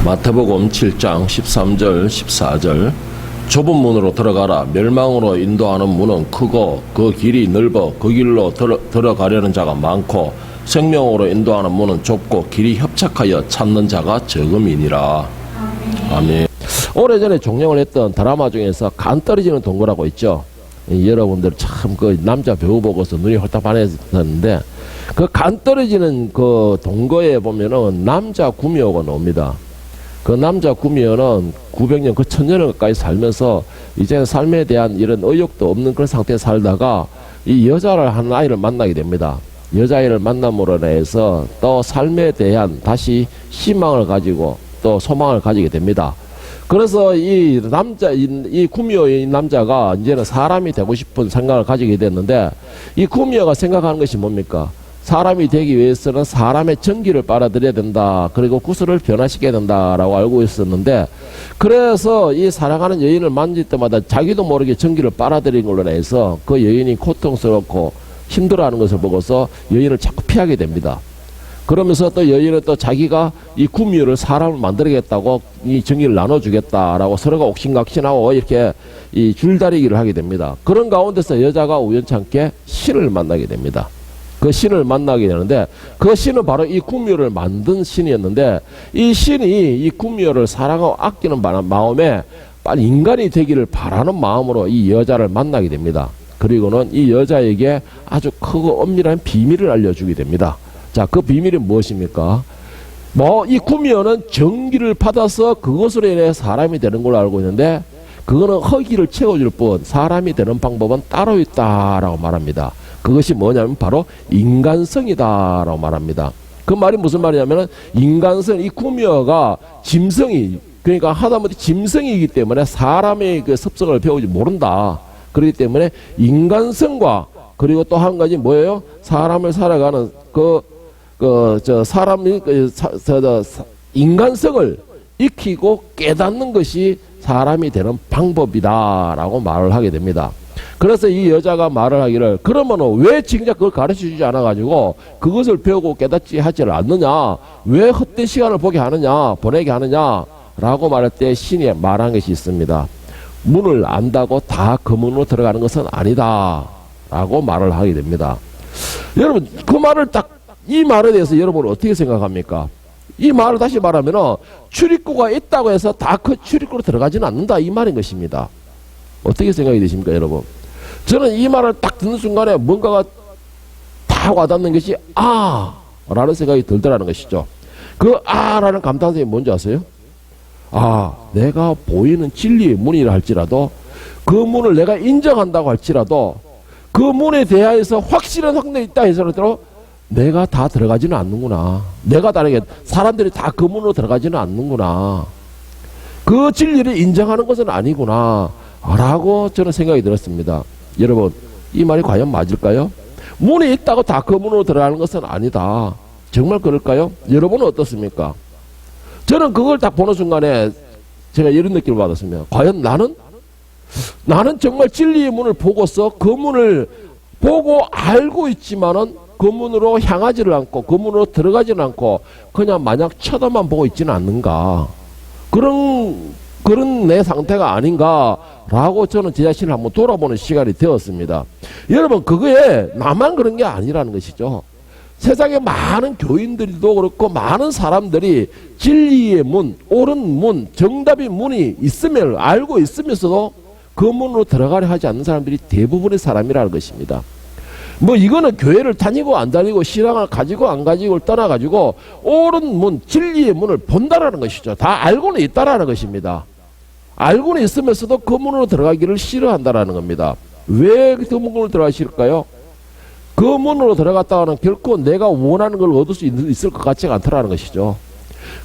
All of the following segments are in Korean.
마태복음 7장 13절 14절 좁은 문으로 들어가라. 멸망으로 인도하는 문은 크고 그 길이 넓어 그 길로 들어가려는 자가 많고 생명으로 인도하는 문은 좁고 길이 협착하여 찾는 자가 적음이니라. 아멘. 오래전에 종영을 했던 드라마 중에서 간 떨어지는 동거라고 있죠. 여러분들 참 그 남자 배우 보고서 눈이 홀딱 반했었는데 그 간 떨어지는 그 동거에 보면은 남자 구미호가 나옵니다. 그 남자 구미호는 900년 그 1000년 가까이 살면서 이제는 삶에 대한 이런 의욕도 없는 그런 상태에 살다가 이 여자를 한 아이를 만나게 됩니다. 여자아이를 만남으로 인해서 또 삶에 대한 다시 희망을 가지고 또 소망을 가지게 됩니다. 그래서 이 구미호의 남자가 이제는 사람이 되고 싶은 생각을 가지게 됐는데 이 구미호가 생각하는 것이 뭡니까? 사람이 되기 위해서는 사람의 전기를 빨아들여야 된다. 그리고 구슬을 변화시켜야 된다라고 알고 있었는데 그래서 이 사랑하는 여인을 만질 때마다 자기도 모르게 전기를 빨아들인 걸로 해서 그 여인이 고통스럽고 힘들어하는 것을 보고서 여인을 자꾸 피하게 됩니다. 그러면서 또 여인은 또 자기가 이 구미호를 사람을 만들겠다고 이 전기를 나눠주겠다라고 서로가 옥신각신하고 이렇게 이 줄다리기를 하게 됩니다. 그런 가운데서 여자가 우연찮게 신을 만나게 됩니다. 그 신을 만나게 되는데 그 신은 바로 이 구미호를 만든 신이었는데 이 신이 이 구미호를 사랑하고 아끼는 마음에 빨리 인간이 되기를 바라는 마음으로 이 여자를 만나게 됩니다. 그리고는 이 여자에게 아주 크고 엄밀한 비밀을 알려주게 됩니다. 자, 그 비밀이 무엇입니까? 이 구미호는 전기를 받아서 그것으로 인해 사람이 되는 걸로 알고 있는데 그거는 허기를 채워줄 뿐 사람이 되는 방법은 따로 있다라고 말합니다. 그것이 뭐냐면 바로 인간성이다라고 말합니다. 그 말이 무슨 말이냐면은 인간성, 이 구미호가 짐승이, 그러니까 하다못해 짐승이기 때문에 사람의 그 습성을 배우지 모른다. 그렇기 때문에 인간성과 그리고 또 한 가지 뭐예요? 사람을 살아가는 사람이 인간성을 익히고 깨닫는 것이 사람이 되는 방법이다라고 말을 하게 됩니다. 그래서 이 여자가 말을 하기를 그러면 왜 진짜 그걸 가르쳐주지 않아가지고 그것을 배우고 깨닫지 하지를 않느냐, 왜 헛된 시간을 보내게 하느냐 라고 말할 때 신이 말한 것이 있습니다. 문을 안다고 다 그 문으로 들어가는 것은 아니다 라고 말을 하게 됩니다. 여러분 그 말을 이 말에 대해서 여러분은 어떻게 생각합니까? 이 말을 다시 말하면 출입구가 있다고 해서 다 그 출입구로 들어가지는 않는다 이 말인 것입니다. 어떻게 생각이 되십니까 여러분? 저는 이 말을 딱 듣는 순간에 뭔가가 다 와닿는 것이 라는 생각이 들더라는 것이죠. 그 라는 감탄성이 뭔지 아세요? 내가 보이는 진리의 문이라 할지라도 그 문을 내가 인정한다고 할지라도 그 문에 대하여서 확실한 확신이 있다 해서라도 내가 다 들어가지는 않는구나. 내가 다르게 사람들이 다 그 문으로 들어가지는 않는구나. 그 진리를 인정하는 것은 아니구나 라고 저는 생각이 들었습니다. 여러분 이 말이 과연 맞을까요? 문이 있다고 다 그 문으로 들어가는 것은 아니다. 정말 그럴까요? 여러분은 어떻습니까? 저는 그걸 딱 보는 순간에 제가 이런 느낌을 받았습니다. 과연 나는 정말 진리의 문을 보고서 그 문을 보고 알고 있지만은 그 문으로 향하지를 않고 그 문으로 들어가지는 않고 그냥 마냥 쳐다만 보고 있지는 않는가. 그런 내 상태가 아닌가라고 저는 제 자신을 한번 돌아보는 시간이 되었습니다. 여러분 그거에 나만 그런 게 아니라는 것이죠. 세상에 많은 교인들도 그렇고 많은 사람들이 진리의 문, 옳은 문, 정답의 문이 있으면 알고 있으면서도 그 문으로 들어가려 하지 않는 사람들이 대부분의 사람이라는 것입니다. 이거는 교회를 다니고 안 다니고 신앙을 가지고 안 가지고를 떠나가지고 옳은 문, 진리의 문을 본다라는 것이죠. 다 알고는 있다라는 것입니다. 알고는 있으면서도 그 문으로 들어가기를 싫어한다라는 겁니다. 왜 그 문으로 들어가기 싫을까요? 그 문으로 들어갔다가는 결코 내가 원하는 걸 얻을 수 있을 것 같지가 않다라는 것이죠.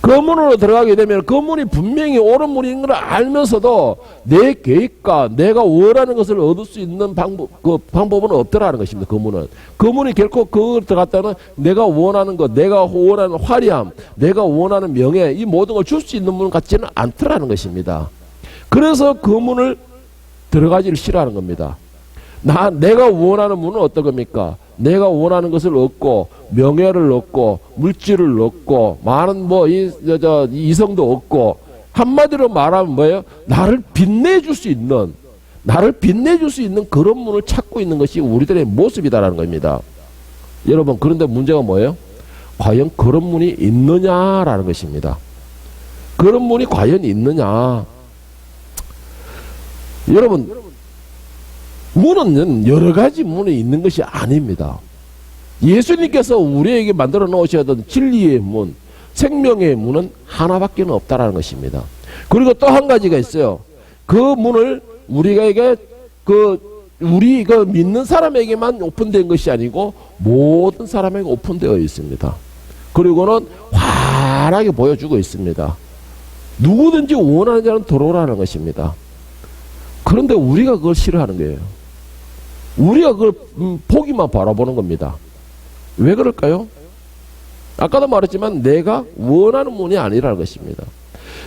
그 문으로 들어가게 되면 그 문이 분명히 옳은 문인 걸 알면서도 내 계획과 내가 원하는 것을 얻을 수 있는 방법은 없더라는 것입니다. 그 문이 결코 그걸 들어갔다는 내가 원하는 것, 내가 원하는 화려함, 내가 원하는 명예, 이 모든 걸 줄 수 있는 문 같지는 않더라는 것입니다. 그래서 그 문을 들어가기를 싫어하는 겁니다. 내가 원하는 문은 어떤 겁니까? 내가 원하는 것을 얻고 명예를 얻고 물질을 얻고 많은 이성도 얻고 한마디로 말하면 뭐예요? 나를 빛내줄 수 있는 그런 문을 찾고 있는 것이 우리들의 모습이다라는 겁니다. 여러분, 그런데 문제가 뭐예요? 과연 그런 문이 있느냐라는 것입니다. 그런 문이 과연 있느냐? 여러분, 문은 여러 가지 문이 있는 것이 아닙니다. 예수님께서 우리에게 만들어 놓으셨던 진리의 문, 생명의 문은 하나밖에 없다라는 것입니다. 그리고 또 한 가지가 있어요. 그 문을 우리가 우리 믿는 사람에게만 오픈된 것이 아니고 모든 사람에게 오픈되어 있습니다. 그리고는 환하게 보여주고 있습니다. 누구든지 원하는 자는 들어오라는 것입니다. 그런데 우리가 그걸 싫어하는 거예요. 우리가 그걸 보기만 바라보는 겁니다. 왜 그럴까요? 아까도 말했지만 내가 원하는 문이 아니라는 것입니다.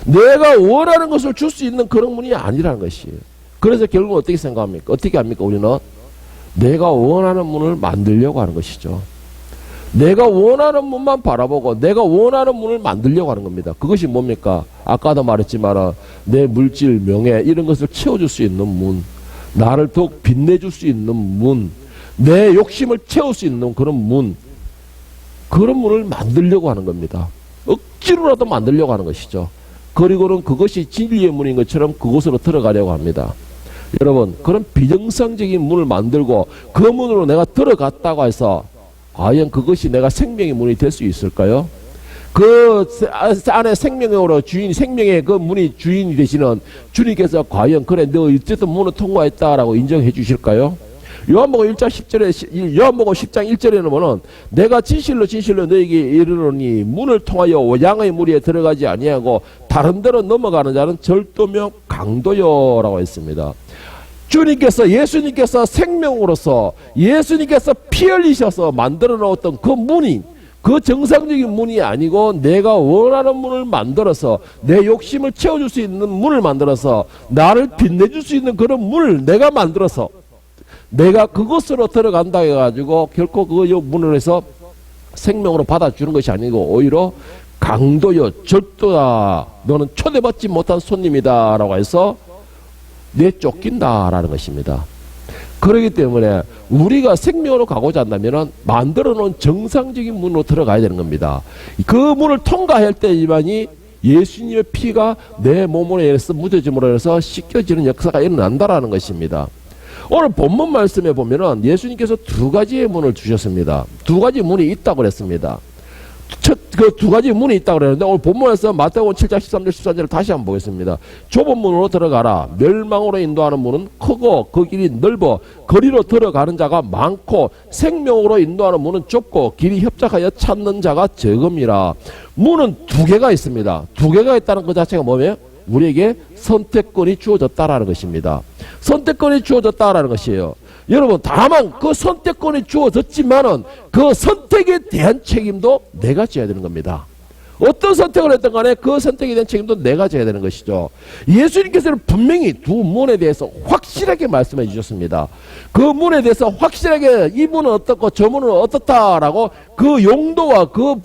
내가 원하는 것을 줄 수 있는 그런 문이 아니라는 것이에요. 그래서 결국 어떻게 생각합니까? 어떻게 합니까? 우리는 내가 원하는 문을 만들려고 하는 것이죠. 내가 원하는 문만 바라보고 내가 원하는 문을 만들려고 하는 겁니다. 그것이 뭡니까? 아까도 말했지만 내 물질, 명예 이런 것을 채워줄 수 있는 문, 나를 더욱 빛내줄 수 있는 문, 내 욕심을 채울 수 있는 그런 문, 그런 문을 만들려고 하는 겁니다. 억지로라도 만들려고 하는 것이죠. 그리고는 그것이 진리의 문인 것처럼 그곳으로 들어가려고 합니다. 여러분, 그런 비정상적인 문을 만들고 그 문으로 내가 들어갔다고 해서 과연 그것이 내가 생명의 문이 될 수 있을까요? 그 안에 생명으로 생명의 그 문이 주인이 되시는 주님께서 과연 그래 너 어쨌든 문을 통과했다라고 인정해 주실까요? 요한복음 10장 1절에는 보면 내가 진실로 너에게 이르노니 문을 통하여 양의 무리에 들어가지 아니하고 다른 데로 넘어가는 자는 절도며 강도요라고 했습니다. 예수님께서 생명으로서 예수님께서 피 흘리셔서 만들어 놓았던 그 문이 그 정상적인 문이 아니고 내가 원하는 문을 만들어서 내 욕심을 채워줄 수 있는 문을 만들어서 나를 빛내줄 수 있는 그런 문을 내가 만들어서 내가 그것으로 들어간다 해가지고 결코 그 문을 해서 생명으로 받아주는 것이 아니고 오히려 강도요 절도다 너는 초대받지 못한 손님이다 라고 해서 내쫓긴다라는 것입니다. 그렇기 때문에 우리가 생명으로 가고자 한다면 만들어 놓은 정상적인 문으로 들어가야 되는 겁니다. 그 문을 통과할 때만이 예수님의 피가 내 몸으로 인해서 묻어짐으로 해서 씻겨지는 역사가 일어난다라는 것입니다. 오늘 본문 말씀에 보면은 예수님께서 두 가지의 문을 주셨습니다. 두 가지 문이 있다고 그랬습니다. 그 두 가지 문이 있다고 그랬는데 오늘 본문에서 마태복음 7장 13절 14절을 다시 한번 보겠습니다. 좁은 문으로 들어가라. 멸망으로 인도하는 문은 크고 그 길이 넓어 거리로 들어가는 자가 많고 생명으로 인도하는 문은 좁고 길이 협착하여 찾는 자가 적음이라. 문은 두 개가 있습니다. 두 개가 있다는 것 자체가 뭐예요? 우리에게 선택권이 주어졌다라는 것입니다. 선택권이 주어졌다라는 것이에요. 여러분, 다만 그 선택권이 주어졌지만은 그 선택에 대한 책임도 내가 져야 되는 겁니다. 어떤 선택을 했든 간에 그 선택에 대한 책임도 내가 져야 되는 것이죠. 예수님께서는 분명히 두 문에 대해서 확실하게 말씀해 주셨습니다. 그 문에 대해서 확실하게 이 문은 어떻고 저 문은 어떻다라고 그 용도와 그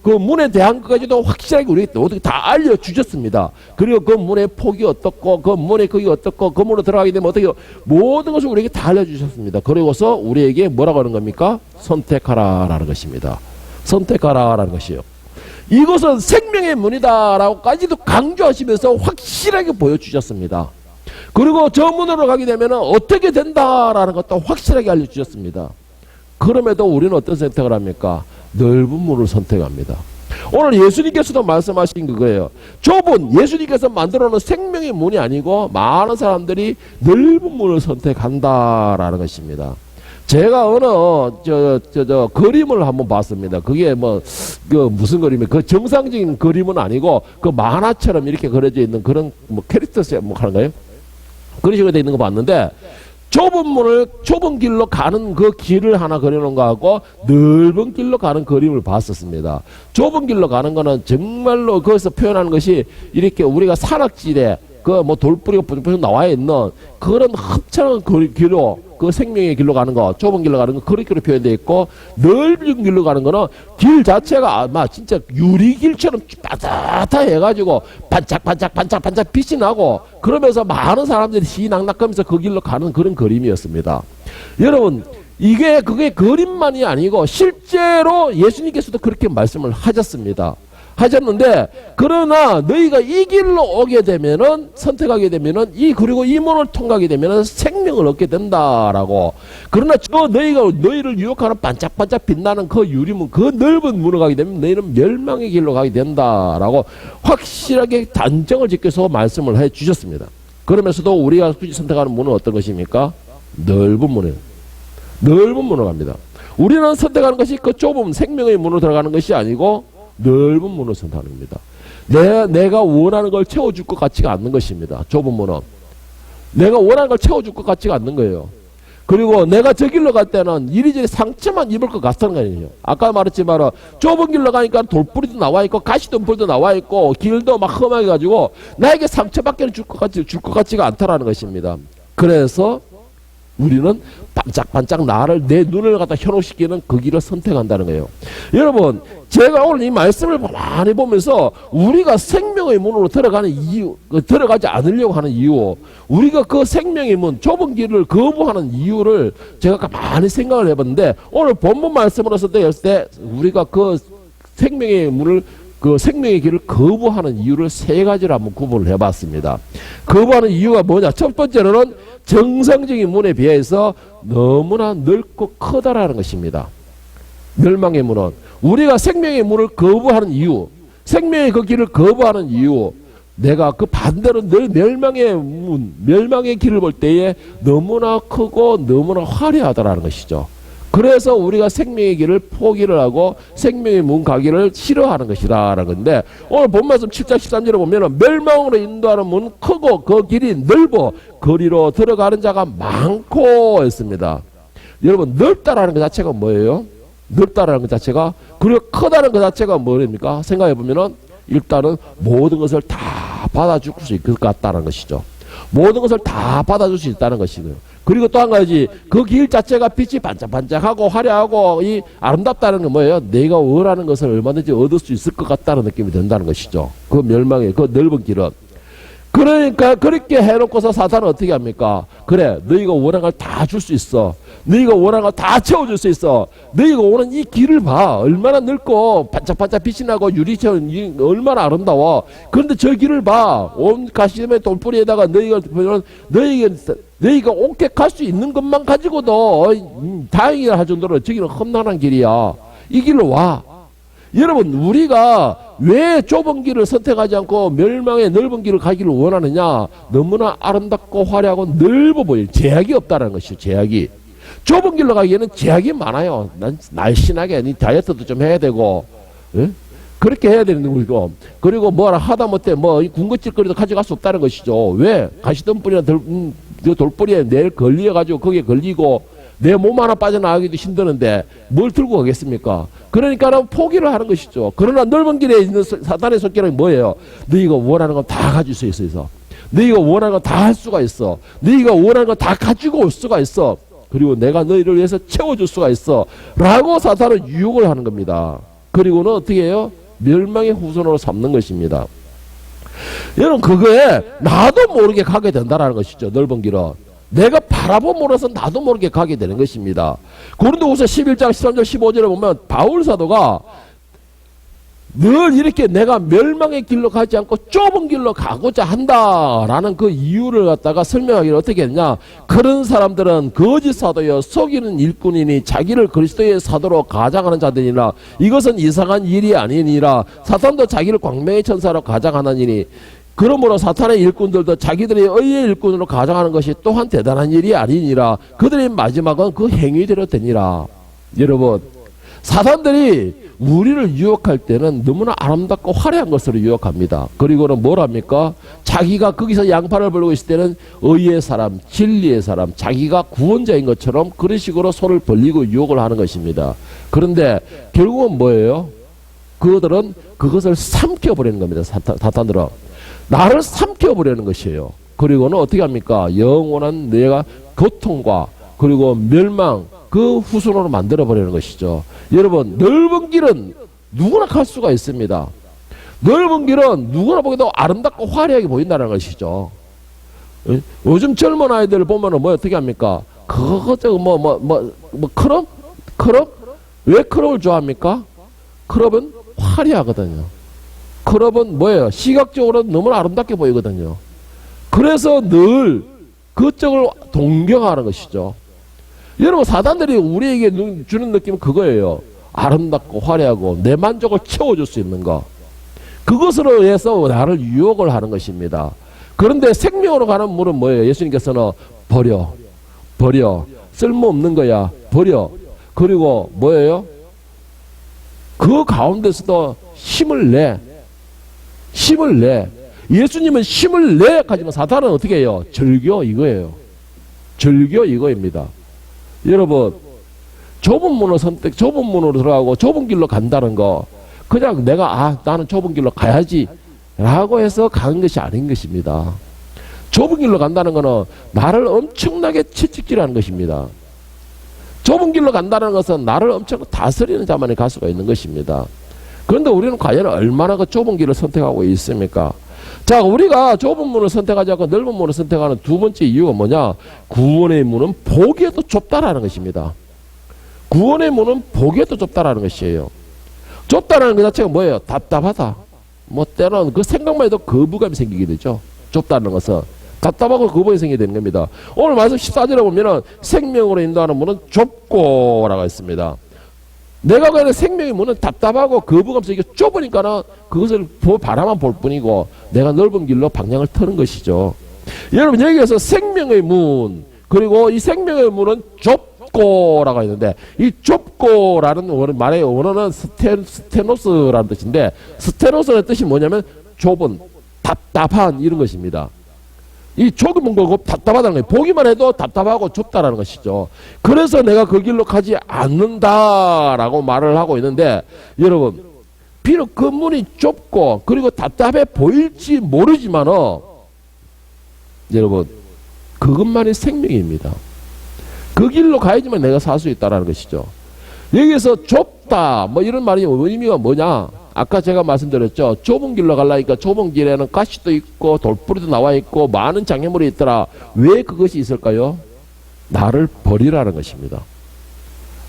문에 대한 것까지도 확실하게 우리에게 어떻게 다 알려주셨습니다. 그리고 그 문의 폭이 어떻고, 그 문의 크기 어떻고, 그 문으로 들어가게 되면 어떻게, 모든 것을 우리에게 다 알려주셨습니다. 그리고서 우리에게 뭐라고 하는 겁니까? 선택하라라는 것입니다. 선택하라라는 것이에요. 이것은 생명의 문이다라고까지도 강조하시면서 확실하게 보여주셨습니다. 그리고 저 문으로 가게 되면 어떻게 된다라는 것도 확실하게 알려주셨습니다. 그럼에도 우리는 어떤 선택을 합니까? 넓은 문을 선택합니다. 오늘 예수님께서도 말씀하신 그거예요. 좁은 예수님께서 만들어 놓은 생명의 문이 아니고 많은 사람들이 넓은 문을 선택한다라는 것입니다. 제가 어느 그림을 한번 봤습니다. 그게 무슨 그림이에요? 그 정상적인 그림은 아니고 그 만화처럼 이렇게 그려져 있는 그런 캐릭터 하는가요? 그런 식으로 되어 있는 거 봤는데 좁은 길로 가는 그 길을 하나 그려놓은 거하고 넓은 길로 가는 그림을 봤었습니다. 좁은 길로 가는 거는 정말로 거기서 표현하는 것이 이렇게 우리가 산악지대 그 뭐 돌뿌리가 뿌리뿌리 나와 있는 그런 흡창한 길로, 그 생명의 길로 가는 거, 좁은 길로 가는 거, 그렇게 표현되어 있고, 넓은 길로 가는 거는 길 자체가 아마 진짜 유리길처럼 빠듯해가지고 반짝반짝 빛이 나고, 그러면서 많은 사람들이 희낙낙하면서 그 길로 가는 그런 그림이었습니다. 여러분, 그게 그림만이 아니고 실제로 예수님께서도 그렇게 말씀을 하셨는데, 그러나 너희가 이 길로 오게 되면은, 선택하게 되면은, 그리고 이 문을 통과하게 되면은 생명을 얻게 된다라고. 그러나 너희를 유혹하는 반짝반짝 빛나는 그 유리문, 그 넓은 문을 가게 되면 너희는 멸망의 길로 가게 된다라고 확실하게 단정을 지켜서 말씀을 해 주셨습니다. 그러면서도 우리가 굳이 선택하는 문은 어떤 것입니까? 넓은 문이에요. 넓은 문으로 갑니다. 우리는 선택하는 것이 그 좁은 생명의 문으로 들어가는 것이 아니고 넓은 문을 선택하는 겁니다. 내가 원하는 걸 채워줄 것 같지가 않는 것입니다. 좁은 문은. 내가 원하는 걸 채워줄 것 같지가 않는 거예요. 그리고 내가 저 길로 갈 때는 이리저리 상처만 입을 것 같다는 거예요. 아까 말했지만 좁은 길로 가니까 돌뿌리도 나와 있고 가시덤불도 나와 있고 길도 막 험하게 가지고 나에게 상처밖에 줄 것 같지가 않다라는 것입니다. 그래서 우리는 반짝반짝 내 눈을 갖다 현혹시키는 그 길을 선택한다는 거예요. 여러분, 제가 오늘 이 말씀을 많이 보면서 우리가 생명의 문으로 들어가지 않으려고 하는 이유, 우리가 그 생명의 문, 좁은 길을 거부하는 이유를 제가 많이 생각을 해봤는데, 오늘 본문 말씀으로서 때 우리가 그 생명의 문을, 그 생명의 길을 거부하는 이유를 세 가지로 한번 구분을 해봤습니다. 거부하는 이유가 뭐냐? 첫 번째로는 정상적인 문에 비해서 너무나 넓고 커다라는 것입니다. 멸망의 문은 우리가 생명의 문을 거부하는 이유, 생명의 그 길을 거부하는 이유, 내가 그 반대로 멸망의 길을 볼 때에 너무나 크고 너무나 화려하다라는 것이죠. 그래서 우리가 생명의 길을 포기를 하고 생명의 문 가기를 싫어하는 것이다라는 건데, 오늘 본 말씀 7장 13절에 보면 멸망으로 인도하는 문은 크고 그 길이 넓어 거리로 들어가는 자가 많고 했습니다. 여러분, 넓다라는 것 자체가 뭐예요? 넓다라는 것 자체가, 그리고 크다는 것 자체가 뭐입니까? 생각해 보면은 일단은 모든 것을 다 받아줄 수 있을 것 같다는 것이죠. 모든 것을 다 받아줄 수 있다는 것이고요. 그리고 또 한 가지, 그 길 자체가 빛이 반짝반짝하고 화려하고 이 아름답다는 건 뭐예요? 내가 원하는 것을 얼마든지 얻을 수 있을 것 같다는 느낌이 든다는 것이죠. 그 멸망의 그 넓은 길은. 그러니까 그렇게 해놓고서 사탄은 어떻게 합니까? 그래, 너희가 원하는 걸 다 줄 수 있어. 너희가 원하는 걸 다 채워줄 수 있어. 너희가 원하는 이 길을 봐. 얼마나 넓고 반짝반짝 빛이 나고 유리처럼 얼마나 아름다워. 그런데 저 길을 봐. 온 가시덤의 돌뿌리에다가 너희가 옥게 갈 수 있는 것만 가지고도 다행이라 할 정도로 저기는 험난한 길이야. 이 길로 와. 여러분, 우리가 왜 좁은 길을 선택하지 않고 멸망의 넓은 길을 가기를 원하느냐? 너무나 아름답고 화려하고 넓어 보여요. 제약이 없다는 것이죠. 제약이. 좁은 길로 가기에는 제약이 많아요. 날씬하게 다이어트도 좀 해야 되고, 예? 그렇게 해야 되는 거고, 그리고 뭐라 하다 못해 군것질거리도 가져갈 수 없다는 것이죠. 왜? 가시덤불이나 돌뿌리에 내일 걸려가지고 거기에 걸리고 내 몸 하나 빠져나가기도 힘드는데 뭘 들고 가겠습니까? 그러니까 포기를 하는 것이죠. 그러나 넓은 길에 있는 사탄의 손길은 뭐예요? 너희가 원하는 건 다 가질 수 있어. 너희가 원하는 건 다 할 수가 있어. 너희가 원하는 건 다 가지고 올 수가 있어. 그리고 내가 너희를 위해서 채워줄 수가 있어. 라고 사탄은 유혹을 하는 겁니다. 그리고는 어떻게 해요? 멸망의 후손으로 삼는 것입니다. 여러분, 그거에 나도 모르게 가게 된다는 것이죠. 넓은 길은. 내가 바라봄으로써 나도 모르게 가게 되는 것입니다. 고린도후서 11장 13절 15절에 보면 바울 사도가 늘 이렇게 내가 멸망의 길로 가지 않고 좁은 길로 가고자 한다라는 그 이유를 갖다가 설명하기를 어떻게 했냐? 그런 사람들은 거짓 사도여 속이는 일꾼이니 자기를 그리스도의 사도로 가장하는 자들이라. 이것은 이상한 일이 아니니라. 사탄도 자기를 광명의 천사로 가장하나니 그러므로 사탄의 일꾼들도 자기들의 의의 일꾼으로 가장하는 것이 또한 대단한 일이 아니니라. 그들의 마지막은 그 행위대로 되니라. 여러분, 사탄들이 우리를 유혹할 때는 너무나 아름답고 화려한 것으로 유혹합니다. 그리고는 뭘 합니까? 자기가 거기서 양팔을 벌고 있을 때는 의의 사람, 진리의 사람, 자기가 구원자인 것처럼 그런 식으로 손을 벌리고 유혹을 하는 것입니다. 그런데 결국은 뭐예요? 그들은 그것을 삼켜버리는 겁니다. 사탄들은. 나를 삼켜버리는 것이에요. 그리고는 어떻게 합니까? 영원한 내가 고통과 그리고 멸망, 그 후손으로 만들어버리는 것이죠. 여러분, 넓은 길은 누구나 갈 수가 있습니다. 넓은 길은 누구나 보기도 아름답고 화려하게 보인다는 것이죠. 요즘 젊은 아이들 보면은 뭐 어떻게 합니까? 그거 저거 클럽? 클럽? 왜 클럽을 좋아합니까? 클럽은 화려하거든요. 클럽은 뭐예요? 시각적으로 너무 아름답게 보이거든요. 그래서 늘 그쪽을 동경하는 것이죠. 여러분, 사단들이 우리에게 주는 느낌은 그거예요. 아름답고 화려하고 내 만족을 채워줄 수 있는 거. 그것으로 해서 나를 유혹을 하는 것입니다. 그런데 생명으로 가는 문은 뭐예요? 예수님께서는 버려. 쓸모없는 거야. 버려. 그리고 뭐예요? 그 가운데서도 힘을 내. 예수님은 힘을 내 하지만 사단은 어떻게 해요? 즐겨 이거예요. 즐겨 이거입니다. 여러분, 좁은 문으로 들어가고 좁은 길로 간다는 거, 그냥 내가 나는 좁은 길로 가야지 라고 해서 가는 것이 아닌 것입니다. 좁은 길로 간다는 것은 나를 엄청나게 채찍질하는 것입니다. 좁은 길로 간다는 것은 나를 엄청 다스리는 자만이 갈 수가 있는 것입니다. 그런데 우리는 과연 얼마나 그 좁은 길을 선택하고 있습니까? 자, 우리가 좁은 문을 선택하지 않고 넓은 문을 선택하는 두 번째 이유가 뭐냐? 구원의 문은 보기에도 좁다라는 것입니다. 구원의 문은 보기에도 좁다라는 것이에요. 좁다라는 것 자체가 뭐예요? 답답하다. 뭐 때로는 그 생각만 해도 거부감이 생기게 되죠. 좁다는 것은 답답하고 거부감이 생기게 되는 겁니다. 오늘 말씀 14절에 보면은 생명으로 인도하는 문은 좁고라고 했습니다. 내가 가는 생명의 문은 답답하고 거부감 속에 좁으니까는 그것을 바라만 볼 뿐이고 내가 넓은 길로 방향을 트는 것이죠. 여러분, 여기에서 생명의 문, 그리고 이 생명의 문은 좁고라고 했는데, 이 좁고라는 말의 원어는 스테노스라는 뜻인데, 스테노스의 뜻이 뭐냐면 좁은, 답답한 이런 것입니다. 이 좁은 거고 답답하다는 거예요. 보기만 해도 답답하고 좁다라는 것이죠. 그래서 내가 그 길로 가지 않는다라고 말을 하고 있는데, 여러분, 비록 그 문이 좁고 그리고 답답해 보일지 모르지만은 여러분, 그것만이 생명입니다. 그 길로 가야지만 내가 살 수 있다라는 것이죠. 여기서 좁다 뭐 이런 말이 의미가 뭐냐? 아까 제가 말씀드렸죠. 좁은 길로 가려니까 좁은 길에는 가시도 있고 돌뿌리도 나와 있고 많은 장애물이 있더라. 왜 그것이 있을까요? 나를 버리라는 것입니다.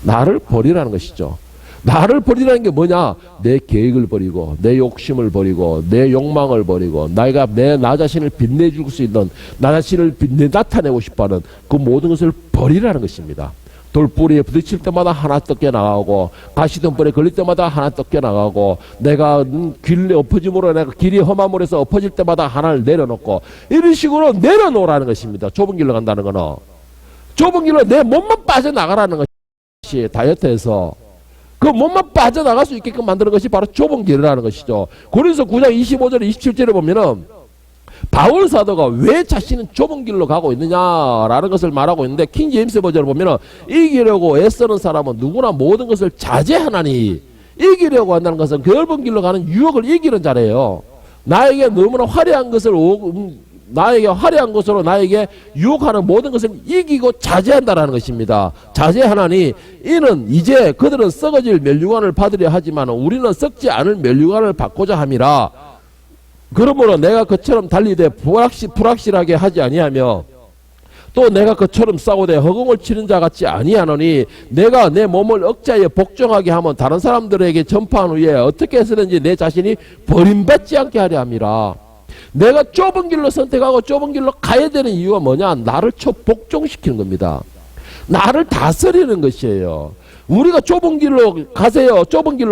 나를 버리라는 것이죠. 나를 버리라는 게 뭐냐? 내 계획을 버리고 내 욕심을 버리고 내 욕망을 버리고 나 자신을 빛내줄 수 있는, 나 자신을 나타내고 싶어하는 그 모든 것을 버리라는 것입니다. 돌뿌리에 부딪힐 때마다 하나 뜯겨 나가고 가시덤불에 걸릴 때마다 하나 뜯겨 나가고 내가 길에 엎어짐으로 내가 길이 험함으로 해서 엎어질 때마다 하나를 내려놓고 이런 식으로 내려놓으라는 것입니다. 좁은 길로 간다는 거는 좁은 길로 내 몸만 빠져나가라는 것이 다이어트에서 그 몸만 빠져나갈 수 있게끔 만드는 것이 바로 좁은 길이라는 것이죠. 고린도서 9장 25절 27절에 보면은 바울 사도가 왜 자신은 좁은 길로 가고 있느냐라는 것을 말하고 있는데, 킹 제임스 버전을 보면은 이기려고 애쓰는 사람은 누구나 모든 것을 자제하나니, 이기려고 한다는 것은 그 넓은 길로 가는 유혹을 이기는 자래요. 나에게 너무나 화려한 것을 나에게 화려한 것으로 나에게 유혹하는 모든 것을 이기고 자제한다라는 것입니다. 자제하나니 이는 이제 그들은 썩어질 멸류관을 받으려 하지만 우리는 썩지 않을 멸류관을 받고자 함이라. 그러므로 내가 그처럼 달리되 불확실하게 하지 아니하며 또 내가 그처럼 싸우되 허공을 치는 자 같지 아니하노니 내가 내 몸을 억자에 복종하게 하면 다른 사람들에게 전파한 후에 어떻게 해서든지 내 자신이 버림받지 않게 하려 함이라. 내가 좁은 길로 선택하고 좁은 길로 가야 되는 이유가 뭐냐? 나를 복종시키는 겁니다. 나를 다스리는 것이에요. 우리가 좁은 길로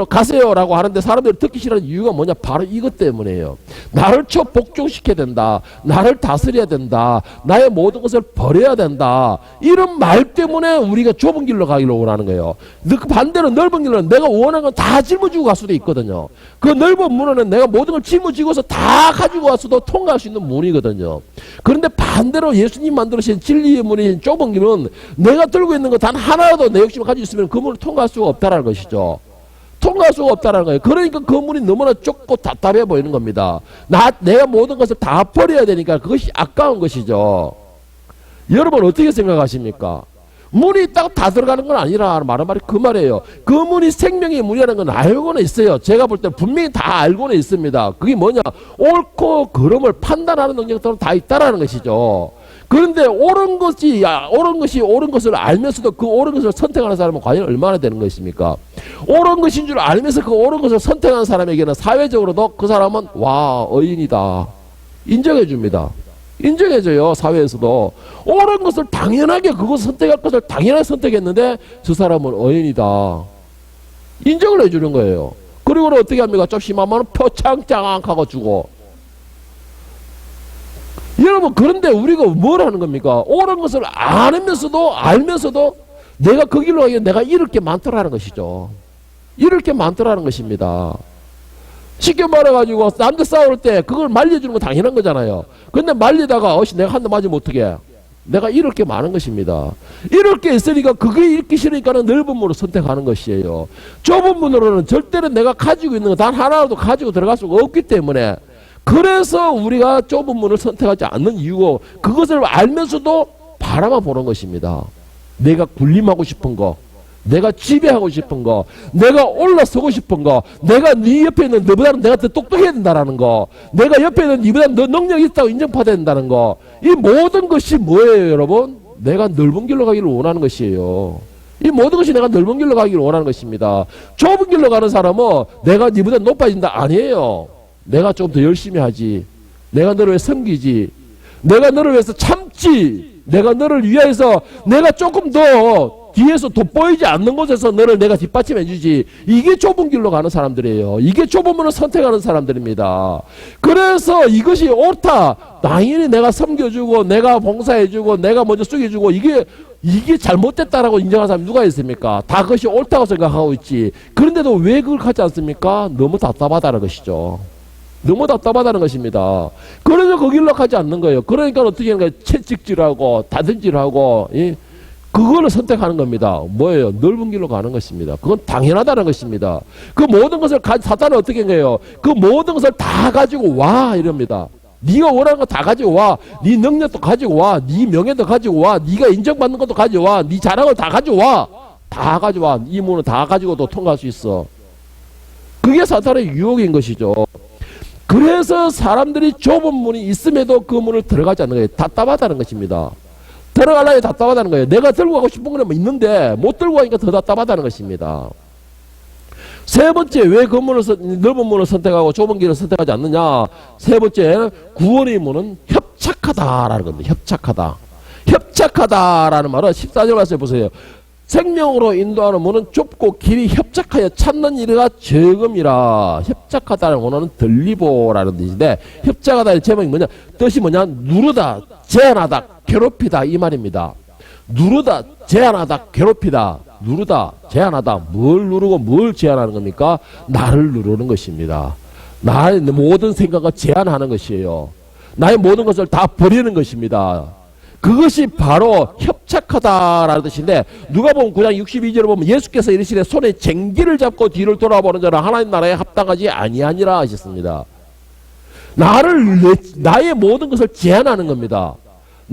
가세요 라고 하는데 사람들이 듣기 싫어하는 이유가 뭐냐? 바로 이것 때문에요. 나를 복종시켜야 된다. 나를 다스려야 된다. 나의 모든 것을 버려야 된다. 이런 말 때문에 우리가 좁은 길로 가기로 원하는 거예요. 반대로 넓은 길로는 내가 원하는 건 다 짊어지고 갈 수도 있거든요. 그 넓은 문은 내가 모든 걸 짊어지고서 다 가지고 왔어도 통과할 수 있는 문이거든요. 그런데 반대로 예수님 만들으신 진리의 문인 좁은 길은 내가 들고 있는 거 단 하나라도 내 욕심을 가지고 있으면 그 문을 통과할 수가 없다는 것이죠. 통과할 수가 없다는 거예요. 그러니까 그 문이 너무나 좁고 답답해 보이는 겁니다. 내가 모든 것을 다 버려야 되니까 그것이 아까운 것이죠. 여러분 어떻게 생각하십니까? 문이 있다고 다 들어가는 건 아니라 말은 말이 그 말이에요. 그 문이 생명의 문이라는 건 알고는 있어요. 제가 볼 때 분명히 다 알고는 있습니다. 그게 뭐냐? 옳고 그름을 판단하는 능력들은 다 있다라는 것이죠. 그런데 옳은 것이 옳은 것을 알면서도 그 옳은 것을 선택하는 사람은 과연 얼마나 되는 것입니까? 옳은 것인 줄 알면서 그 옳은 것을 선택하는 사람에게는 사회적으로도 그 사람은 와 의인이다 인정해 줍니다. 인정해줘요. 사회에서도 옳은 것을 당연하게 그것을 선택할 것을 당연하게 선택했는데 저 사람은 의인이다 인정을 해주는 거예요. 그리고는 어떻게 합니까? 좀 심하면 표창장하고 주고. 여러분 그런데 우리가 뭘 하는 겁니까? 옳은 것을 알면서도 내가 그 길로 가기에 내가 잃을 게 많더라는 것이죠. 잃을 게 많더라는 것입니다. 쉽게 말해가지고 남들 싸울 때 그걸 말려주는 건 당연한 거잖아요. 근데 말리다가 내가 한 대 맞으면 어떡해? 내가 잃을 게 많은 것입니다. 잃을 게 있으니까 그게 잃기 싫으니까는 넓은 문을 선택하는 것이에요. 좁은 문으로는 절대로 내가 가지고 있는 거 단 하나라도 가지고 들어갈 수가 없기 때문에 그래서 우리가 좁은 문을 선택하지 않는 이유고 그것을 알면서도 바라만 보는 것입니다. 내가 군림하고 싶은 거, 내가 지배하고 싶은 거, 내가 올라서고 싶은 거, 내가 네 옆에 있는 너보다는 내가 더 똑똑해야 된다는 거, 내가 옆에 있는 너보다 너 능력이 있다고 인정받아야 된다는 거, 이 모든 것이 뭐예요 여러분? 내가 넓은 길로 가기를 원하는 것이에요. 이 모든 것이 내가 넓은 길로 가기를 원하는 것입니다. 좁은 길로 가는 사람은 내가 네보다 높아진다 아니에요. 내가 좀 더 열심히 하지, 내가 너를 위해 섬기지, 내가 너를 위해서 참지, 내가 너를 위해서 내가 조금 더 뒤에서 돋보이지 않는 곳에서 너를 내가 뒷받침해 주지. 이게 좁은 길로 가는 사람들이에요. 이게 좁은 문을 선택하는 사람들입니다. 그래서 이것이 옳다, 당연히 내가 섬겨주고 내가 봉사해주고 내가 먼저 숙여주고 이게 잘못됐다라고 인정하는 사람이 누가 있습니까? 다 그것이 옳다고 생각하고 있지. 그런데도 왜 그걸 하지 않습니까? 너무 답답하다는 것이죠. 너무 답답하다는 것입니다. 그래서 그 길로 가지 않는 거예요. 그러니까 어떻게 하는 거예요? 채찍질하고 다듬질하고 그거를 선택하는 겁니다. 뭐예요? 넓은 길로 가는 것입니다. 그건 당연하다는 것입니다. 그 모든 것을 사탄은 어떻게 한 거예요? 그 모든 것을 다 가지고 와 이럽니다. 네가 원하는 거 다 가지고 와. 네 능력도 가지고 와. 네 명예도 가지고 와. 네가 인정받는 것도 가지고 와. 네 자랑을 다 가지고 와. 다 가지고 와. 이 문은 다 가지고도 통과할 수 있어. 그게 사탄의 유혹인 것이죠. 그래서 사람들이 좁은 문이 있음에도 그 문을 들어가지 않는 거예요. 답답하다는 것입니다. 들어가려면 답답하다는 거예요. 내가 들고 가고 싶은 건 있는데 못 들고 가니까 더 답답하다는 것입니다. 세 번째, 왜 그 문을 넓은 문을 선택하고 좁은 길을 선택하지 않느냐? 세 번째, 구원의 문은 협착하다라는 겁니다. 협착하다라는 말은 14절 말씀해 보세요. 생명으로 인도하는 문은 좁고 길이 협착하여 찾는 이가 적음이라. 협착하다는 원어는 들리보라는 뜻인데, 협착하다의 제목이 뭐냐? 뜻이 뭐냐? 누르다, 제한하다, 괴롭히다 이 말입니다. 누르다, 제한하다, 괴롭히다. 누르다, 제한하다. 뭘 누르고 뭘 제한하는 겁니까? 나를 누르는 것입니다. 나의 모든 생각을 제한하는 것이에요. 나의 모든 것을 다 버리는 것입니다. 그것이 바로 협착하다라는 뜻인데, 누가복음 9장 62절을 보면 예수께서 이르시되 손에 쟁기를 잡고 뒤를 돌아보는 자는 하나님 나라에 합당하지 아니하니라 하셨습니다. 나의 모든 것을 제한하는 겁니다.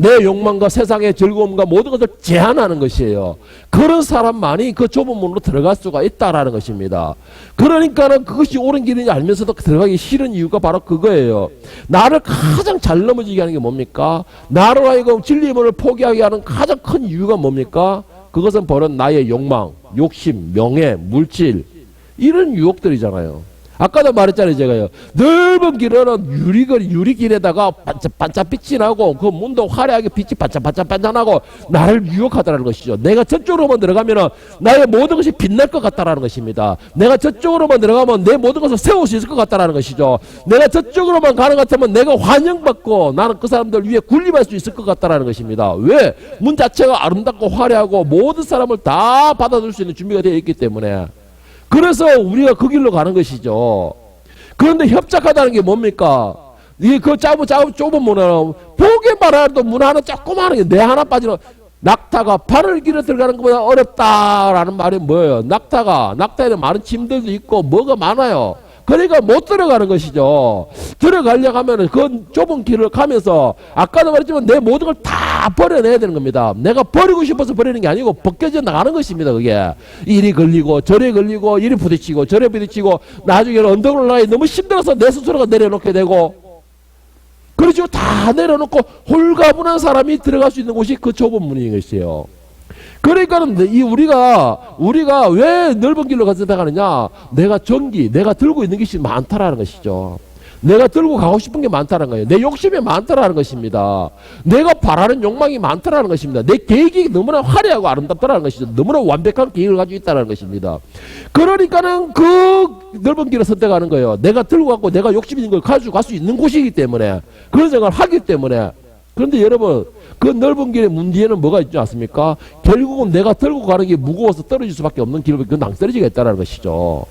내 욕망과 세상의 즐거움과 모든 것을 제한하는 것이에요. 그런 사람만이 그 좁은 문으로 들어갈 수가 있다라는 것입니다. 그러니까는 그것이 옳은 길인지 알면서도 들어가기 싫은 이유가 바로 그거예요. 나를 가장 잘 넘어지게 하는 게 뭡니까? 나로 하여금 진리의 문을 포기하게 하는 가장 큰 이유가 뭡니까? 그것은 바로 나의 욕망, 욕심, 명예, 물질 이런 유혹들이잖아요. 아까도 말했잖아요. 제가요. 넓은 길은 유리길에다가 반짝반짝 빛이 나고 그 문도 화려하게 빛이 반짝반짝반짝나고 나를 유혹하다는 것이죠. 내가 저쪽으로만 들어가면 나의 모든 것이 빛날 것 같다라는 것입니다. 내가 저쪽으로만 들어가면 내 모든 것을 세울 수 있을 것 같다라는 것이죠. 내가 저쪽으로만 가는 것 같으면 내가 환영받고 나는 그 사람들 위에 군림할 수 있을 것 같다라는 것입니다. 왜? 문 자체가 아름답고 화려하고 모든 사람을 다 받아줄 수 있는 준비가 되어 있기 때문에. 그래서 우리가 그 길로 가는 것이죠. 그런데 협착하다는 게 뭡니까? 이 그 좁은 문은 보기만 해도 문 하나 조그마한 게 내 하나 빠지는 낙타가 발을 길어 들어가는 것보다 어렵다라는 말이 뭐예요? 낙타에는 많은 짐들도 있고 뭐가 많아요. 그러니까 못 들어가는 것이죠. 들어가려고 하면은 그 좁은 길을 가면서 아까도 말했지만 내 모든 걸 다 버려내야 되는 겁니다. 내가 버리고 싶어서 버리는 게 아니고 벗겨져 나가는 것입니다. 그게 이리 걸리고 저리 걸리고 이리 부딪히고 저리 부딪히고 나중에는 언덕을 올라가기 너무 힘들어서 내 스스로가 내려놓게 되고, 그렇죠. 다 내려놓고 홀가분한 사람이 들어갈 수 있는 곳이 그 좁은 문인 것이에요. 그러니까는 이 우리가 왜 넓은 길로 가서 가느냐? 내가 들고 있는 것이 많다라는 것이죠. 내가 들고 가고 싶은 게 많다는 거예요. 내 욕심이 많다라는 것입니다. 내가 바라는 욕망이 많다라는 것입니다. 내 계획이 너무나 화려하고 아름답다라는 것이죠. 너무나 완벽한 계획을 가지고 있다는 것입니다. 그러니까는 그 넓은 길을 선택하는 거예요. 내가 들고 가고 내가 욕심 있는 걸 가지고 갈 수 있는 곳이기 때문에, 그런 생각을 하기 때문에. 그런데 여러분, 그 넓은 길의 문제에는 뭐가 있지 않습니까? 결국은 내가 들고 가는 게 무거워서 떨어질 수밖에 없는 길을 그 낭떠러지겠다라는 것이죠.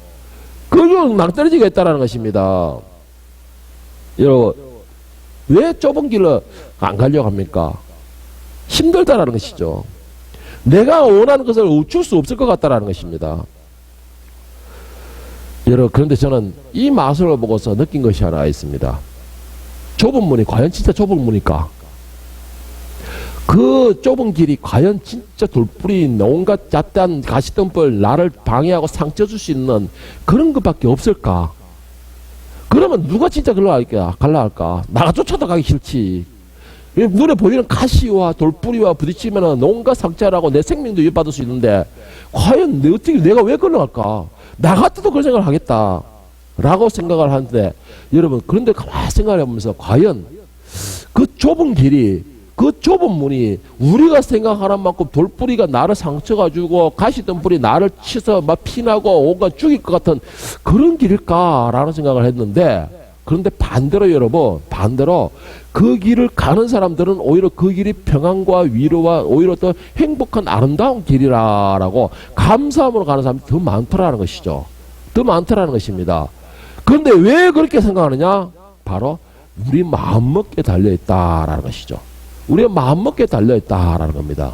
그건 낭떠러지겠다라는 것입니다. 여러분, 왜 좁은 길을 안 가려고 합니까? 힘들다라는 것이죠. 내가 원하는 것을 줄 수 없을 것 같다라는 것입니다. 여러분, 그런데 저는 이 마술을 보고서 느낀 것이 하나 있습니다. 좁은 문이 과연 진짜 좁은 문일까? 그 좁은 길이 과연 진짜 돌뿌리 온갖 잣단 가시덤불 나를 방해하고 상처 줄 수 있는 그런 것밖에 없을까? 그러면 누가 진짜 갈라 할까? 나가 쫓아도 가기 싫지. 눈에 보이는 가시와 돌뿌리와 부딪히면 온갖 상처라고 내 생명도 위협받을 수 있는데, 과연 내가 왜 걸러 갈까? 나 같아도 그런 생각을 하겠다 라고 생각을 하는데, 여러분, 그런데 가만히 생각해 보면서 과연 그 좁은 길이, 그 좁은 문이 우리가 생각하는 만큼 돌뿌리가 나를 상처가지고 가시덤불이 나를 치서 막 피나고 온갖 죽일 것 같은 그런 길일까라는 생각을 했는데, 그런데 반대로 여러분, 그 길을 가는 사람들은 오히려 그 길이 평안과 위로와 오히려 더 행복한 아름다운 길이라고 감사함으로 가는 사람이 더 많더라는 것이죠. 더 많더라는 것입니다. 그런데 왜 그렇게 생각하느냐? 바로 우리 마음먹기에 달려있다라는 것이죠. 우리가 마음먹기에 달려있다라는 겁니다.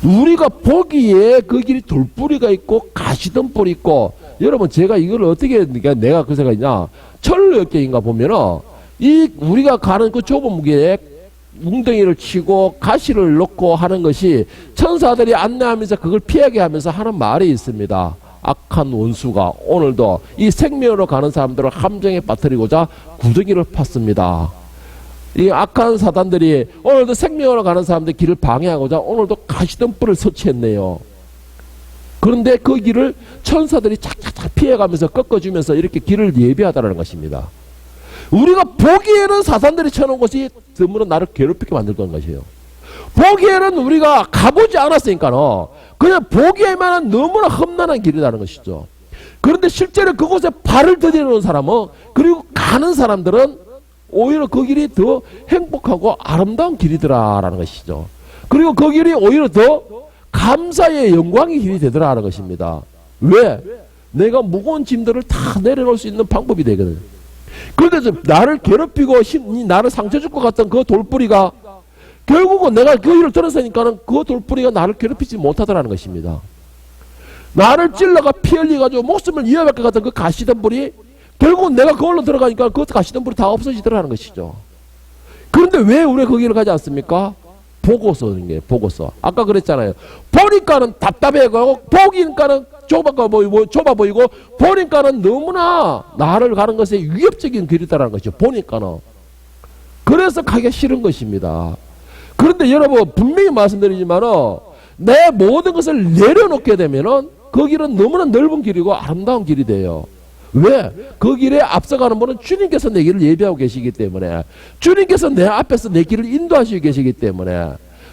우리가 보기에 그 길이 돌뿌리가 있고 가시덤불이 있고, 여러분, 제가 이걸 어떻게, 내가 그 생각이냐, 철로역경인가 보면은 우리가 가는 그 좁은 무게에 웅덩이를 치고 가시를 넣고 하는 것이 천사들이 안내하면서 그걸 피하게 하면서 하는 말이 있습니다. 악한 원수가 오늘도 이 생명으로 가는 사람들을 함정에 빠뜨리고자 구덩이를 팠습니다. 이 악한 사단들이 오늘도 생명으로 가는 사람들 길을 방해하고자 오늘도 가시덤불을 설치했네요. 그런데 그 길을 천사들이 착착착 피해가면서 꺾어주면서 이렇게 길을 예비하다는 것입니다. 우리가 보기에는 사단들이 쳐놓은 것이 드물어 나를 괴롭히게 만들던 것이에요. 보기에는 우리가 가보지 않았으니까는 그냥 보기에만은 너무나 험난한 길이라는 것이죠. 그런데 실제로 그곳에 발을 들여놓은 사람은, 그리고 가는 사람들은 오히려 그 길이 더 행복하고 아름다운 길이더라라는 것이죠. 그리고 그 길이 오히려 더 감사의 영광의 길이 되더라라는 것입니다. 왜? 내가 무거운 짐들을 다 내려놓을 수 있는 방법이 되거든. 그런데 나를 괴롭히고 나를 상처 줄 것 같던 그 돌뿌리가 결국은 내가 그 일을 들었으니까는 그 돌뿌리가 나를 괴롭히지 못하더라는 것입니다. 나를 찔러가 피 흘려가지고 목숨을 위협할 것 같은 그 가시덤불이 결국은 내가 그걸로 들어가니까 그 가시덤불이 다 없어지더라는 것이죠. 그런데 왜 우리가 그 길을 가지 않습니까? 보고서인 게 보고서. 아까 그랬잖아요. 보니까는 답답해가고, 보기니까는 좁아 보이고, 보니까는 너무나 나를 가는 것에 위협적인 길이다라는 것이죠. 보니까는. 그래서 가기가 싫은 것입니다. 그런데 여러분, 분명히 말씀드리지만은 내 모든 것을 내려놓게 되면은 그 길은 너무나 넓은 길이고 아름다운 길이 돼요. 왜? 그 길에 앞서가는 분은 주님께서 내 길을 예비하고 계시기 때문에, 주님께서 내 앞에서 내 길을 인도하시고 계시기 때문에,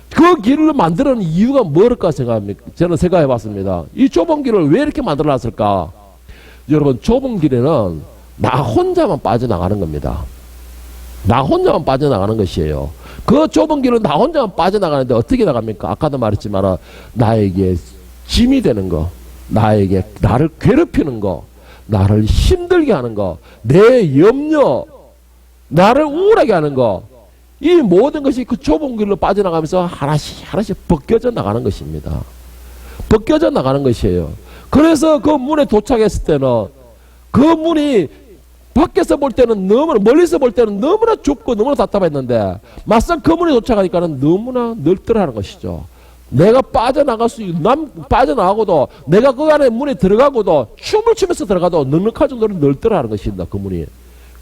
그 길을 만들어낸 이유가 뭘까 생각합니까? 저는 생각해 봤습니다. 이 좁은 길을 왜 이렇게 만들어 놨을까? 여러분, 좁은 길에는 나 혼자만 빠져나가는 겁니다. 나 혼자만 빠져나가는 것이에요. 그 좁은 길은 나 혼자만 빠져나가는데 어떻게 나갑니까? 아까도 말했지만 나에게 짐이 되는 거, 나를 괴롭히는 거, 나를 힘들게 하는 거, 내 염려, 나를 우울하게 하는 거, 이 모든 것이 그 좁은 길로 빠져나가면서 하나씩 하나씩 벗겨져 나가는 것입니다. 벗겨져 나가는 것이에요. 그래서 그 문에 도착했을 때는 그 문이 밖에서 볼 때는 너무나, 멀리서 볼 때는 너무나 좁고 너무나 답답했는데 막상 그 문에 도착하니까는 너무나 넓더라는 것이죠. 내가 빠져나갈 수, 빠져나가고도 내가 그 안에 문에 들어가고도 춤을 추면서 들어가도 넉넉할 정도로 넓더라는 것입니다. 그 문이.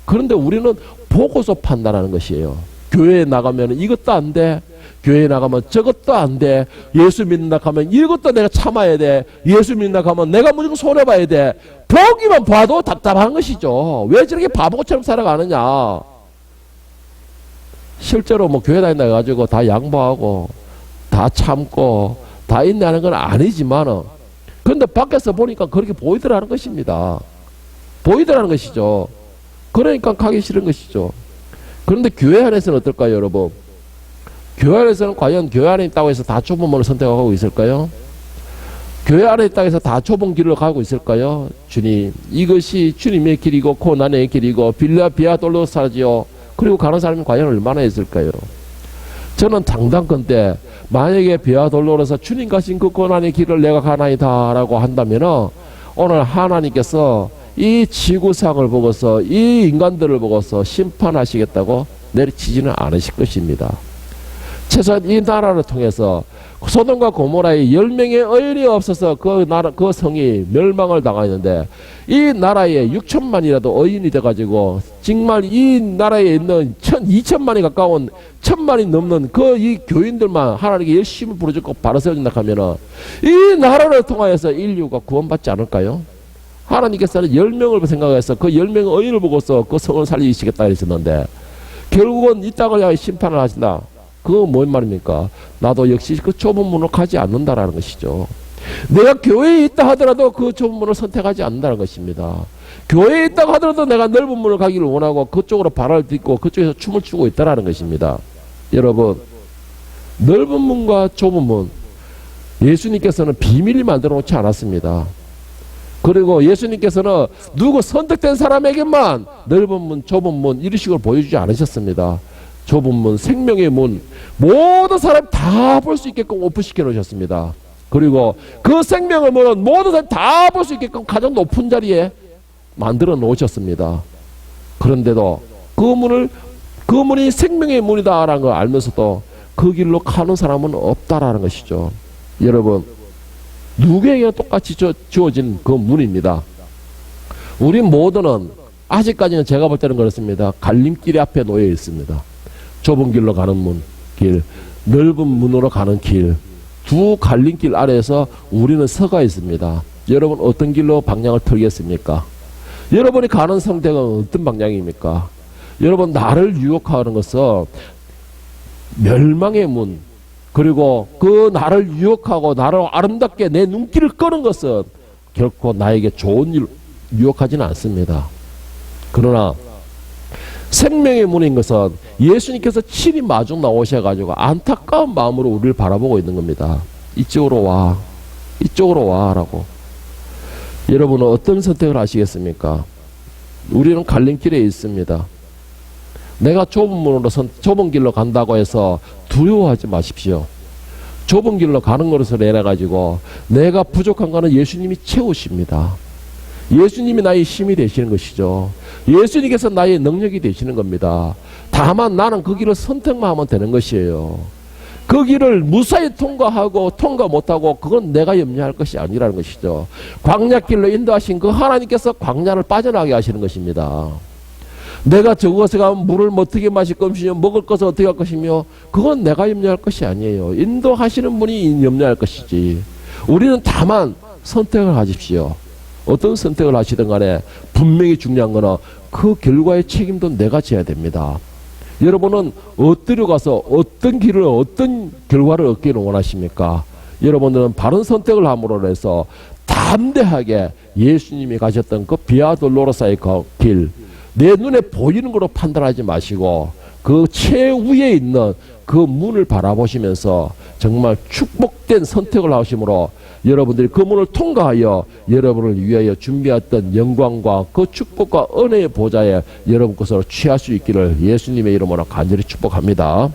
그런데 우리는 보고서 판단하는 것이에요. 교회에 나가면 이것도 안 돼. 교회에 나가면 저것도 안 돼. 예수 믿는다 하면 이것도 내가 참아야 돼. 예수 믿는다 하면 내가 무조건 손해봐야 돼. 보기만 봐도 답답한 것이죠. 왜 저렇게 바보처럼 살아가느냐. 실제로 뭐 교회 다닌다 해가지고 다 양보하고 다 참고 다 인내하는 건 아니지만은 그런데 밖에서 보니까 그렇게 보이더라는 것입니다. 보이더라는 것이죠. 그러니까 가기 싫은 것이죠. 그런데 교회 안에서는 어떨까요, 여러분? 교회 안에서는 과연 교회 안에 있다고 해서 다 좁은 문을 선택하고 있을까요? 교회 안에 있다고 해서 다 좁은 길로 가고 있을까요? 주님, 이것이 주님의 길이고 고난의 길이고 비아 돌로사지요. 그리고 가는 사람이 과연 얼마나 있을까요? 저는 장담컨대 만약에 비아 돌로라서 주님 가신 그 고난의 길을 내가 가나이다 라고 한다면은 오늘 하나님께서 이 지구상을 보고서 이 인간들을 보고서 심판하시겠다고 내리치지는 않으실 것입니다. 최소한 이 나라를 통해서 소돔과 고모라에 10명의 의인이 없어서 그 나라, 그 성이 멸망을 당하였는데 이 나라에 6천만이라도 의인이 돼가지고 정말 이 나라에 있는 2천만이 가까운 1,000만이 넘는 그 이 교인들만 하나님께 열심히 부르짖고 바로 세워진다 하면은 이 나라를 통하여서 인류가 구원받지 않을까요? 하나님께서는 10명을 생각해서 그 10명의 의인을 보고서 그 성을 살리시겠다 했었는데 결국은 이 땅을 향해 심판을 하신다. 그거 뭔 말입니까? 나도 역시 그 좁은 문으로 가지 않는다라는 것이죠. 내가 교회에 있다 하더라도 그 좁은 문을 선택하지 않는다는 것입니다. 교회에 있다고 하더라도 내가 넓은 문을 가기를 원하고 그쪽으로 발을 딛고 그쪽에서 춤을 추고 있다는 것입니다. 여러분, 넓은 문과 좁은 문, 예수님께서는 비밀히 만들어 놓지 않았습니다. 그리고 예수님께서는 누구 선택된 사람에게만 넓은 문, 좁은 문 이런 식으로 보여주지 않으셨습니다. 좁은 문, 생명의 문, 모든 사람 다 볼 수 있게끔 오픈시켜 놓으셨습니다. 그리고 그 생명의 문은 모든 사람 다 볼 수 있게끔 가장 높은 자리에 만들어 놓으셨습니다. 그런데도 그 문이 생명의 문이다라는 걸 알면서도 그 길로 가는 사람은 없다라는 것이죠. 여러분, 누구에게 똑같이 주어진 그 문입니다. 우리 모두는 아직까지는 제가 볼 때는 그렇습니다. 갈림길 앞에 놓여 있습니다. 좁은 길로 가는 문, 길, 넓은 문으로 가는 길, 두 갈림길 아래에서 우리는 서가 있습니다. 여러분 어떤 길로 방향을 틀겠습니까? 여러분이 가는 선택은 어떤 방향입니까? 여러분 나를 유혹하는 것은 멸망의 문, 그리고 그 나를 유혹하고 나를 아름답게 내 눈길을 끄는 것은 결코 나에게 좋은 일 유혹하지는 않습니다. 그러나 생명의 문인 것은 예수님께서 친히 마중 나오셔가지고 안타까운 마음으로 우리를 바라보고 있는 겁니다. 이쪽으로 와, 이쪽으로 와 라고. 여러분은 어떤 선택을 하시겠습니까? 우리는 갈림길에 있습니다. 내가 좁은 길로 간다고 해서 두려워하지 마십시오. 좁은 길로 가는 것을 인해가지고 내가 부족한 거는 예수님이 채우십니다. 예수님이 나의 힘이 되시는 것이죠. 예수님께서 나의 능력이 되시는 겁니다. 다만 나는 그 길을 선택만 하면 되는 것이에요. 그 길을 무사히 통과하고 통과 못하고 그건 내가 염려할 것이 아니라는 것이죠. 광야길로 인도하신 그 하나님께서 광야를 빠져나가게 하시는 것입니다. 내가 저곳에 가면 물을 어떻게 마실 것이며 먹을 것을 어떻게 할 것이며 그건 내가 염려할 것이 아니에요. 인도하시는 분이 염려할 것이지. 우리는 다만 선택을 하십시오. 어떤 선택을 하시든 간에 분명히 중요한 거는 그 결과의 책임도 내가 져야 됩니다. 여러분은 어디로 가서 어떤 길을 어떤 결과를 얻기를 원하십니까? 여러분들은 바른 선택을 함으로 해서 담대하게 예수님이 가셨던 그 비아 돌로로사의 그 길, 내 눈에 보이는 거로 판단하지 마시고 그 최위에 있는 그 문을 바라보시면서 정말 축복된 선택을 하심으로 여러분들이 그 문을 통과하여 여러분을 위하여 준비했던 영광과 그 축복과 은혜의 보좌에 여러분 것으로 취할 수 있기를 예수님의 이름으로 간절히 축복합니다.